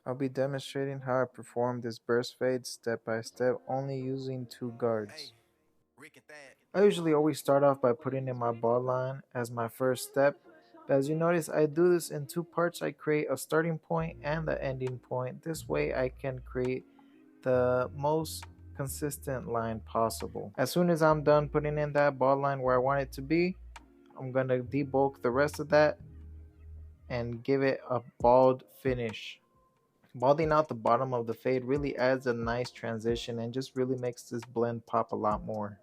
I'll be demonstrating how I perform this burst fade step by step only using two guards. I usually always start off by putting in my ball line as my first step, but as you notice I do this in two parts. I create a starting point and the ending point. This way I can create the most consistent line possible. As soon as I'm done putting in that ball line where I want it to be, I'm going to debulk the rest of that and give it a bald finish. Balding out the bottom of the fade really adds a nice transition and just really makes this blend pop a lot more.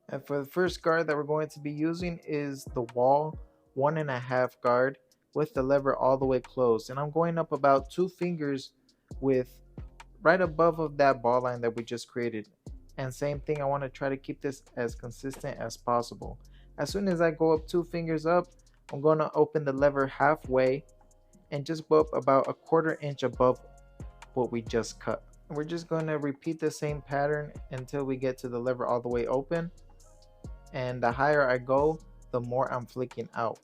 And for the first guard that we're going to be using is the wall 1.5 guard with the lever all the way closed. And I'm going up about 2 fingers with right above of that ball line that we just created. And same thing, I want to try to keep this as consistent as possible. As soon as I go up 2 fingers up, I'm going to open the lever halfway and just go up about a 1/4 inch above what we just cut. We're just going to repeat the same pattern until we get to the lever all the way open, and the higher I go, the more I'm flicking out.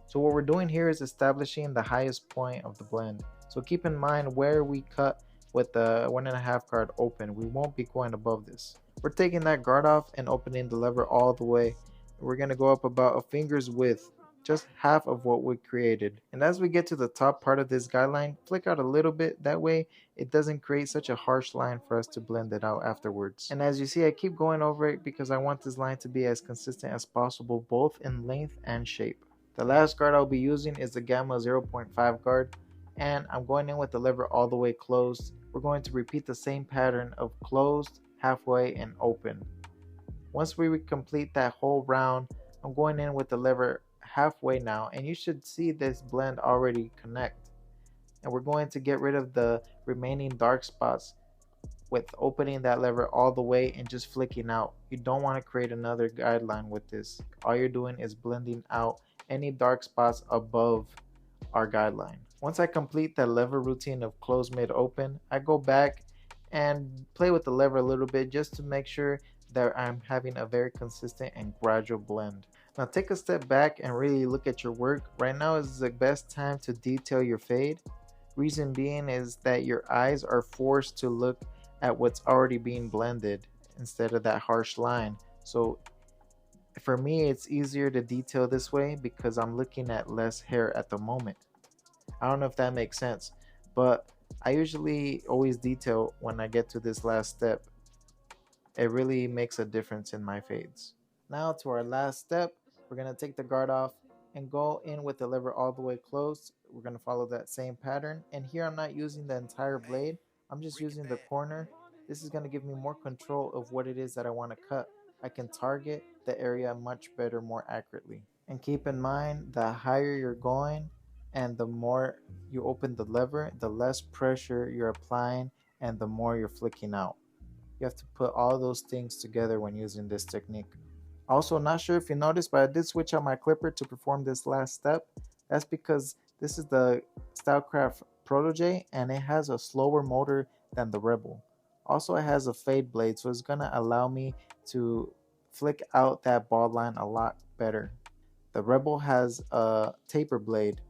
So what we're doing here is establishing the highest point of the blend. So keep in mind where we cut with the 1.5 guard open. We won't be going above this. We're taking that guard off and opening the lever all the way. We're going to go up about a finger's width, just half of what we created. And as we get to the top part of this guideline, flick out a little bit. That way it doesn't create such a harsh line for us to blend it out afterwards. And as you see, I keep going over it because I want this line to be as consistent as possible, both in length and shape. The last guard I'll be using is the Gamma 0.5 guard, and I'm going in with the lever all the way closed. We're going to repeat the same pattern of closed, halfway, and open. Once we complete that whole round, I'm going in with the lever halfway now, and you should see this blend already connect. And we're going to get rid of the remaining dark spots with opening that lever all the way and just flicking out. You don't want to create another guideline with this. All you're doing is blending out any dark spots above our guideline. Once I complete that lever routine of close, mid, open, I go back and play with the lever a little bit just to make sure that I'm having a very consistent and gradual blend. Now take a step back and really look at your work. Right now is the best time to detail your fade. Reason being is that your eyes are forced to look at what's already being blended instead of that harsh line. So for me, it's easier to detail this way because I'm looking at less hair at the moment. I don't know if that makes sense, but I usually always detail when I get to this last step. It really makes a difference in my fades. Now to our last step, we're going to take the guard off and go in with the lever all the way closed. We're going to follow that same pattern, and here I'm not using the entire blade, I'm just using the corner. This is going to give me more control of what it is that I want to cut. I can target the area much better, more accurately. And keep in mind, the higher you're going and the more you open the lever, the less pressure you're applying and the more you're flicking out. You have to put all those things together when using this technique. Also, not sure if you noticed, but I did switch out my clipper to perform this last step. That's because this is the Stylecraft Protege and it has a slower motor than the Rebel. Also, it has a fade blade, so it's gonna allow me to flick out that ball line a lot better. The Rebel has a taper blade,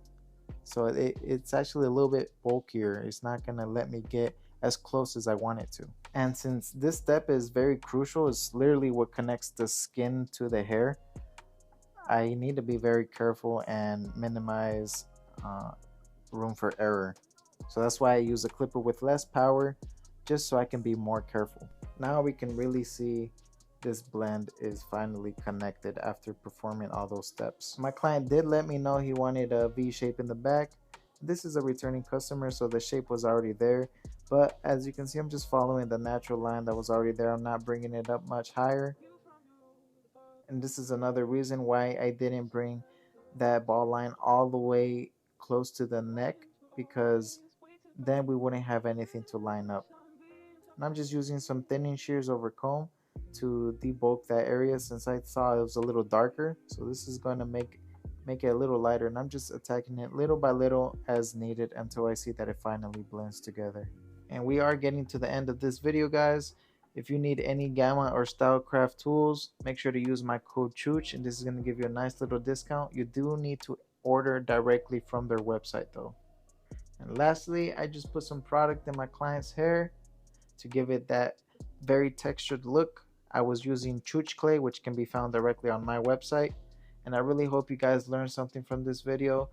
so it's actually a little bit bulkier. It's not gonna let me get as close as I want it to. And since this step is very crucial, it's literally what connects the skin to the hair, I need to be very careful and minimize room for error. So that's why I use a clipper with less power, just so I can be more careful. Now we can really see this blend is finally connected after performing all those steps. My client did let me know he wanted a V shape in the back. This is a returning customer, so the shape was already there. But as you can see, I'm just following the natural line that was already there. I'm not bringing it up much higher. And this is another reason why I didn't bring that ball line all the way close to the neck, because then we wouldn't have anything to line up. And I'm just using some thinning shears over comb to debulk that area since I saw it was a little darker. So this is going to make it a little lighter, and I'm just attacking it little by little as needed until I see that it finally blends together. And we are getting to the end of this video, guys. If you need any Gamma or Stylecraft tools, make sure to use my code CHOOCH, and this is going to give you a nice little discount. You do need to order directly from their website though. And lastly, I just put some product in my client's hair to give it that very textured look. I was using Chooch Clay, which can be found directly on my website. And I really hope you guys learned something from this video.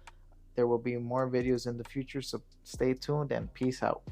There will be more videos in the future, so stay tuned and peace out.